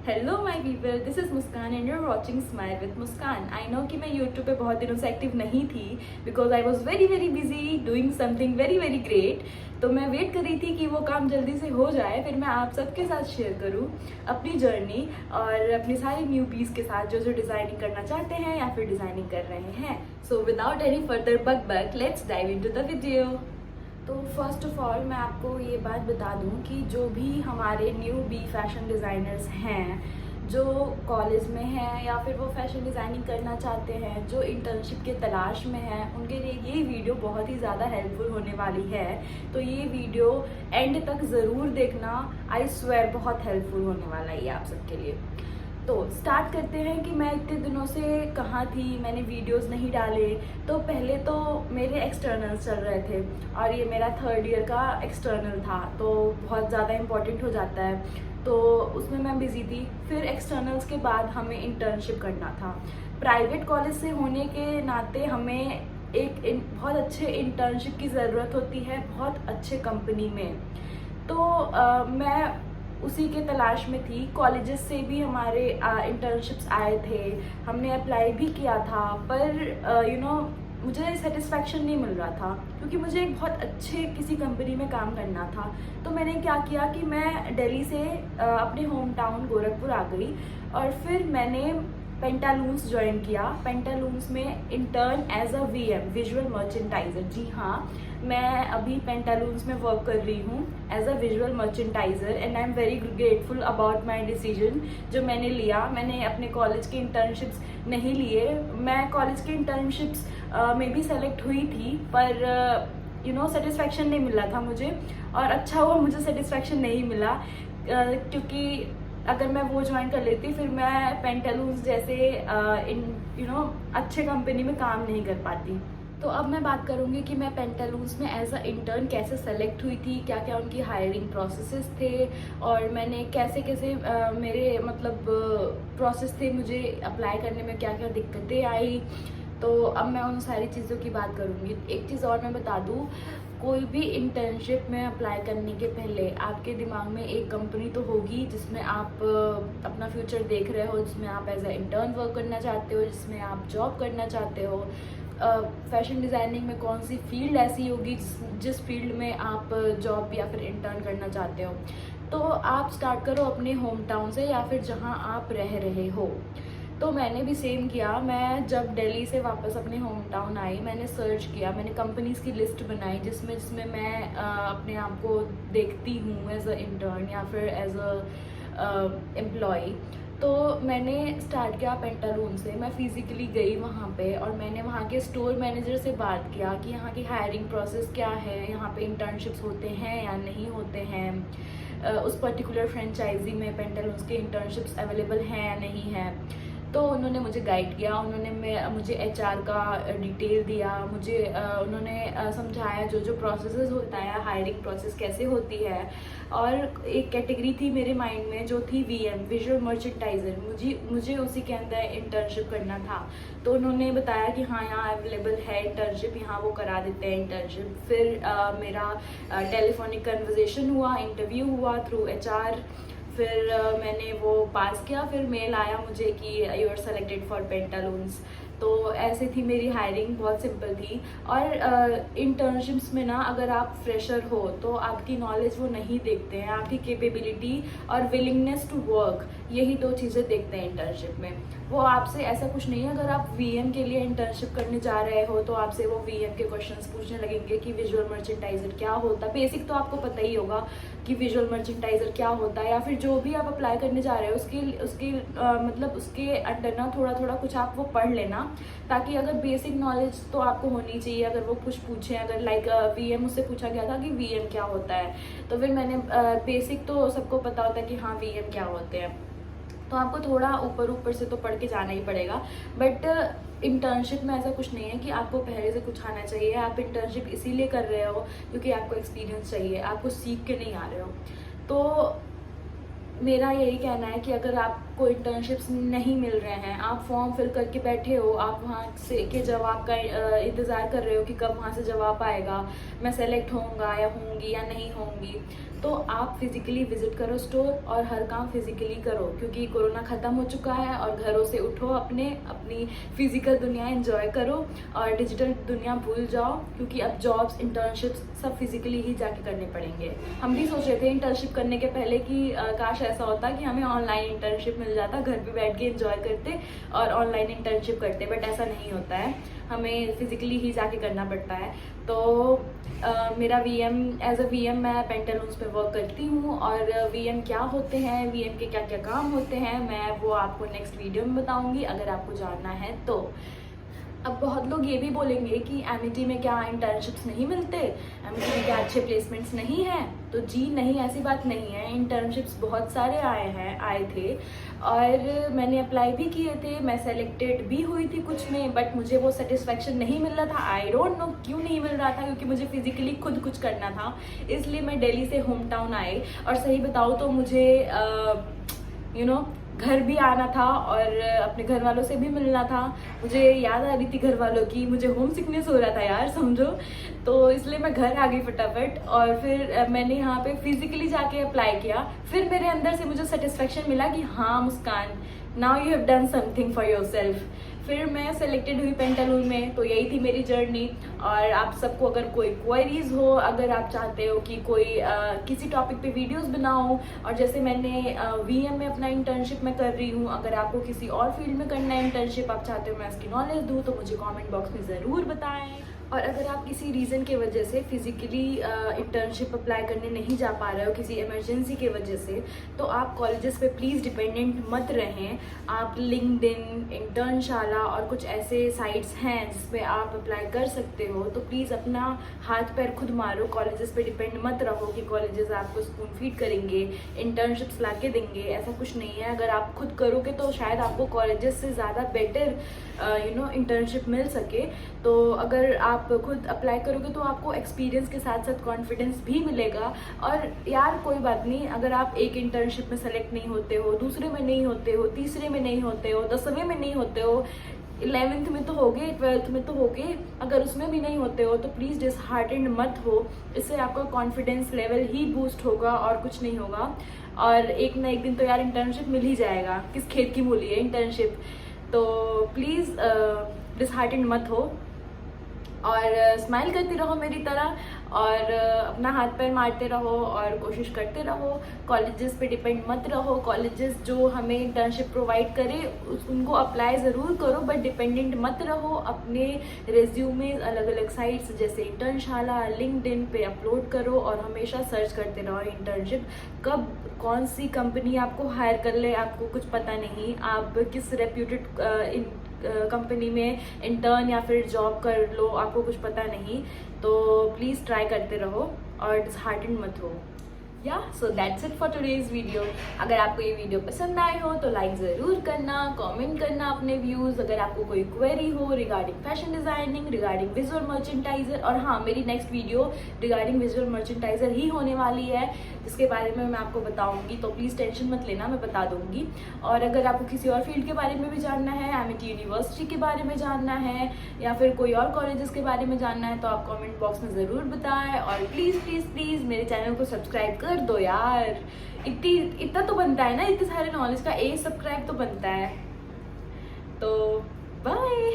Hello my people, this is Muskan and you're watching smile with Muskan. I know कि मैं YouTube पे बहुत दिनों से एक्टिव नहीं थी because I was very very busy doing something very very great. तो मैं वेट कर रही थी कि वो काम जल्दी से हो जाए, फिर मैं आप सबके साथ शेयर करूँ अपनी जर्नी और अपनी सारी न्यू पीस के साथ जो जो डिज़ाइनिंग करना चाहते हैं या फिर डिज़ाइनिंग कर रहे हैं। So without any further buck let's dive into the video. तो फर्स्ट ऑफ ऑल मैं आपको ये बात बता दूं कि जो भी हमारे न्यू बी फैशन डिज़ाइनर्स हैं, जो कॉलेज में हैं या फिर वो फैशन डिज़ाइनिंग करना चाहते हैं, जो इंटर्नशिप के तलाश में हैं, उनके लिए ये वीडियो बहुत ही ज़्यादा हेल्पफुल होने वाली है। तो ये वीडियो एंड तक ज़रूर देखना, आई स्वेयर बहुत हेल्पफुल होने वाला है ये आप सबके लिए। तो स्टार्ट करते हैं कि मैं इतने दिनों से कहाँ थी, मैंने वीडियोस नहीं डाले। तो पहले तो मेरे एक्सटर्नल्स चल रहे थे और ये मेरा थर्ड ईयर का एक्सटर्नल था, तो बहुत ज़्यादा इम्पॉर्टेंट हो जाता है, तो उसमें मैं बिज़ी थी। फिर एक्सटर्नल्स के बाद हमें इंटर्नशिप करना था। प्राइवेट कॉलेज से होने के नाते हमें बहुत अच्छे इंटर्नशिप की ज़रूरत होती है, बहुत अच्छे कंपनी में। तो मैं उसी के तलाश में थी। कॉलेजेस से भी हमारे इंटर्नशिप्स आए थे, हमने अप्लाई भी किया था, पर मुझे सेटिस्फैक्शन नहीं मिल रहा था क्योंकि मुझे एक बहुत अच्छे किसी कंपनी में काम करना था। तो मैंने क्या किया कि मैं दिल्ली से अपने होम टाउन गोरखपुर आ गई और फिर मैंने पेंटालून्स ज्वाइन किया। पेंटालून्स में intern as a VM, visual merchandiser. जी हाँ, मैं अभी पेंटालून्स में वर्क कर रही हूँ as a visual merchandiser and I am very grateful about my decision जो मैंने लिया। मैंने अपने कॉलेज के इंटर्नशिप्स नहीं लिए। मैं कॉलेज के इंटर्नशिप्स में भी सेलेक्ट हुई थी, पर सेटिस्फैक्शन नहीं मिला था मुझे, और अच्छा हुआ मुझे सेटिस्फैक्शन नहीं मिला क्योंकि अगर मैं वो ज्वाइन कर लेती फिर मैं पेंटालून्स जैसे अच्छे कंपनी में काम नहीं कर पाती। तो अब मैं बात करूँगी कि मैं पेंटालून्स में एज अ इंटर्न कैसे सेलेक्ट हुई थी, क्या क्या उनकी हायरिंग प्रोसेसेस थे और मैंने कैसे कैसे मेरे मतलब प्रोसेस थे, मुझे अप्लाई करने में क्या क्या दिक्कतें आई। तो अब मैं उन सारी चीज़ों की बात करूँगी। एक चीज़ और मैं बता दूँ, कोई भी इंटर्नशिप में अप्लाई करने के पहले आपके दिमाग में एक कंपनी तो होगी जिसमें आप अपना फ्यूचर देख रहे हो, जिसमें आप एज अ इंटर्न वर्क करना चाहते हो, जिसमें आप जॉब करना चाहते हो। फैशन डिज़ाइनिंग में कौन सी फील्ड ऐसी होगी जिस फील्ड में आप जॉब या फिर इंटर्न करना चाहते हो। तो आप स्टार्ट करो अपने होम टाउन से या फिर जहाँ आप रह रहे हो। तो मैंने भी सेम किया। मैं जब दिल्ली से वापस अपने होम टाउन आई, मैंने सर्च किया, मैंने कंपनीज़ की लिस्ट बनाई जिसमें मैं अपने आप को देखती हूँ एज अ इंटर्न या फिर एज अ एम्प्लॉई। तो मैंने स्टार्ट किया पेंटालून से। मैं फिज़िकली गई वहाँ पे और मैंने वहाँ के स्टोर मैनेजर से बात किया कि यहाँ की हायरिंग प्रोसेस क्या है, यहाँ पे इंटर्नशिप्स होते हैं या नहीं होते हैं, उस पर्टिकुलर फ्रेंचाइजी में पेंटालून्स के इंटर्नशिप्स अवेलेबल हैं या नहीं हैं। तो उन्होंने मुझे गाइड किया, उन्होंने मुझे एचआर का डिटेल दिया, मुझे उन्होंने समझाया जो जो प्रोसेसेस होता है, हायरिंग प्रोसेस कैसे होती है। और एक कैटेगरी थी मेरे माइंड में जो थी वीएम, विजुअल मर्चेंटाइजर। मुझे उसी के अंदर इंटर्नशिप करना था। तो उन्होंने बताया कि हाँ, यहाँ अवेलेबल है इंटर्नशिप, यहाँ वो करा देते हैं इंटर्नशिप। फिर मेरा टेलीफोनिक कन्वर्जेशन हुआ, इंटरव्यू हुआ थ्रू एचआर। फिर मैंने वो पास किया, फिर मेल आया मुझे कि you are selected for Pantaloons. तो ऐसे थी मेरी हायरिंग, बहुत सिंपल थी। और इंटर्नशिप्स में ना, अगर आप फ्रेशर हो तो आपकी नॉलेज वो नहीं देखते हैं, आपकी कैपेबिलिटी और विलिंगनेस टू वर्क, यही दो चीज़ें देखते हैं इंटर्नशिप में। वो आपसे ऐसा कुछ नहीं है, अगर आप वीएम के लिए इंटर्नशिप करने जा रहे हो तो आपसे वो वीएम के क्वेश्चंस पूछने लगेंगे कि विजुअल मर्चेंटाइजर क्या होता है। बेसिक तो आपको पता ही होगा कि विजुअल मर्चेंटाइजर क्या होता है, या फिर जो भी आप अप्लाई करने जा रहे हो उसके मतलब उसके अंडर ना थोड़ा थोड़ा कुछ आप वो पढ़ लेना, ताकि अगर बेसिक नॉलेज तो आपको होनी चाहिए। अगर वो कुछ पूछे, अगर लाइक वीएम, उससे पूछा गया था कि वीएम क्या होता है, तो फिर मैंने बेसिक तो सबको पता होता है कि हाँ वीएम क्या होते हैं, तो आपको थोड़ा ऊपर से तो पढ़ के जाना ही पड़ेगा। बट इंटर्नशिप में ऐसा कुछ नहीं है कि आपको पहले से कुछ आना चाहिए। आप इंटर्नशिप इसीलिए कर रहे हो क्योंकि आपको एक्सपीरियंस चाहिए, आपको सीख के नहीं आ रहे हो। तो मेरा यही कहना है कि अगर आपको इंटर्नशिप्स नहीं मिल रहे हैं, आप फॉर्म फिल करके बैठे हो, आप वहाँ से के जवाब का इंतज़ार कर रहे हो कि कब वहाँ से जवाब आएगा, मैं सेलेक्ट होऊंगा या होंगी या नहीं होंगी, तो आप फिज़िकली विज़िट करो स्टोर और हर काम फिज़िकली करो, क्योंकि कोरोना ख़त्म हो चुका है और घरों से उठो, अपनी फ़िज़िकल दुनिया एंजॉय करो और डिजिटल दुनिया भूल जाओ, क्योंकि अब जॉब्स, इंटर्नशिप्स सब फिज़िकली ही जाके करने पड़ेंगे। हम भी सोच रहे थे इंटर्नशिप करने के पहले कि काश ऐसा होता कि हमें ऑनलाइन इंटर्नशिप मिल जाता, घर पे बैठ के एंजॉय करते और ऑनलाइन इंटर्नशिप करते, बट ऐसा नहीं होता है, हमें फिज़िकली ही जाके करना पड़ता है। तो मेरा वीएम एज अ वीएम मैं पेंटालून्स पे वर्क करती हूँ और वीएम क्या होते हैं, वीएम के क्या क्या काम होते हैं, मैं वो आपको नेक्स्ट वीडियो में बताऊँगी अगर आपको जानना है तो। अब बहुत लोग ये भी बोलेंगे कि एमिटी में क्या इंटर्नशिप्स नहीं मिलते, एमिटी में क्या अच्छे प्लेसमेंट्स नहीं हैं, तो जी नहीं, ऐसी बात नहीं है। इंटर्नशिप्स बहुत सारे आए थे और मैंने अप्लाई भी किए थे, मैं सेलेक्टेड भी हुई थी कुछ में, बट मुझे वो सेटिस्फेक्शन नहीं मिल रहा था। आई डोंट नो क्यों नहीं मिल रहा था, क्योंकि मुझे फिजिकली खुद कुछ करना था, इसलिए मैं दिल्ली से होम टाउन आई। और सही बताऊँ तो मुझे घर भी आना था और अपने घर वालों से भी मिलना था, मुझे याद आ रही थी घर वालों की, मुझे होम सिकनेस हो रहा था यार, समझो। तो इसलिए मैं घर आ गई फटाफट और फिर मैंने यहाँ पे फिजिकली जाके अप्लाई किया। फिर मेरे अंदर से मुझे सेटिस्फेक्शन मिला कि हाँ Muskan, now you have done something for yourself. फिर मैं सेलेक्टेड हुई पेंटालून में, तो यही थी मेरी जर्नी। और आप सबको अगर कोई क्वेरीज हो, अगर आप चाहते हो कि कोई किसी टॉपिक पे वीडियोस बनाऊं, और जैसे मैंने वीएम में अपना इंटर्नशिप में कर रही हूँ, अगर आपको किसी और फील्ड में करना है इंटर्नशिप, आप चाहते हो मैं इसकी नॉलेज दूँ, तो मुझे कमेंट बॉक्स में ज़रूर बताएं। और अगर आप किसी रीज़न की वजह से फिज़िकली इंटर्नशिप अप्लाई करने नहीं जा पा रहे हो, किसी इमरजेंसी की वजह से, तो आप कॉलेजेस पे प्लीज़ डिपेंडेंट मत रहें। आप लिंक्डइन, इंटर्नशाला और कुछ ऐसे साइट्स हैं जिस पे आप अप्लाई कर सकते हो, तो प्लीज़ अपना हाथ पैर खुद मारो, कॉलेजेस पे डिपेंड मत रहो कि कॉलेजेस आपको स्पून फीड करेंगे, इंटर्नशिप्स ला के देंगे, ऐसा कुछ नहीं है। अगर आप खुद करोगे तो शायद आपको कॉलेजेस से ज़्यादा बेटर इंटर्नशिप मिल सके। तो अगर आप खुद अप्लाई करोगे तो आपको एक्सपीरियंस के साथ साथ कॉन्फिडेंस भी मिलेगा। और यार कोई बात नहीं, अगर आप एक इंटर्नशिप में सेलेक्ट नहीं होते हो, दूसरे में नहीं होते हो, तीसरे में नहीं होते हो, 10वें में नहीं होते हो, 11th में तो हो गए, 12th में तो हो गए, अगर उसमें भी नहीं होते हो तो प्लीज़ डिसहार्टेंड मत हो। इससे आपका कॉन्फिडेंस लेवल ही बूस्ट होगा और कुछ नहीं होगा। और एक ना एक दिन तो यार इंटर्नशिप मिल ही जाएगा, किस खेत की मूली है इंटर्नशिप। तो प्लीज़ डिसहार्टेंड मत हो और स्माइल करती रहो मेरी तरह, और अपना हाथ पैर मारते रहो और कोशिश करते रहो। कॉलेजेस पे डिपेंड मत रहो, कॉलेजेस जो हमें इंटर्नशिप प्रोवाइड करे उनको अप्लाई ज़रूर करो, बट डिपेंडेंट मत रहो। अपने रेज्यूमे अलग अलग साइट्स जैसे इंटर्नशाला, लिंक्डइन पे अपलोड करो और हमेशा सर्च करते रहो इंटर्नशिप। कब कौन सी कंपनी आपको हायर कर ले आपको कुछ पता नहीं, आप किस रेप्यूटेड कंपनी में इंटर्न या फिर जॉब कर लो, आपको कुछ पता नहीं। तो प्लीज़ ट्राई करते रहो और डिसहार्टेंड मत हो। So that's it for today's video. अगर आपको ये वीडियो पसंद आए हो तो लाइक ज़रूर करना, कमेंट करना अपने व्यूज़। अगर आपको कोई क्वेरी हो regarding fashion designing, regarding visual merchandiser, और हाँ मेरी next video regarding visual merchandiser ही होने वाली है, जिसके बारे में मैं आपको बताऊंगी, तो प्लीज़ टेंशन मत लेना, मैं बता दूंगी। और अगर आपको किसी और फील्ड के बारे में भी जानना है, एमिटी यूनिवर्सिटी के बारे में जानना है या फिर कोई और कॉलेजेस के बारे में जानना है, तो आप कमेंट बॉक्स में ज़रूर बताएं। और प्लीज़ प्लीज़ प्लीज़ मेरे चैनल को सब्सक्राइब कर दो यार, इतना तो बनता है ना, इतने सारे नॉलेज का एक सब्सक्राइब तो बनता है। तो बाय।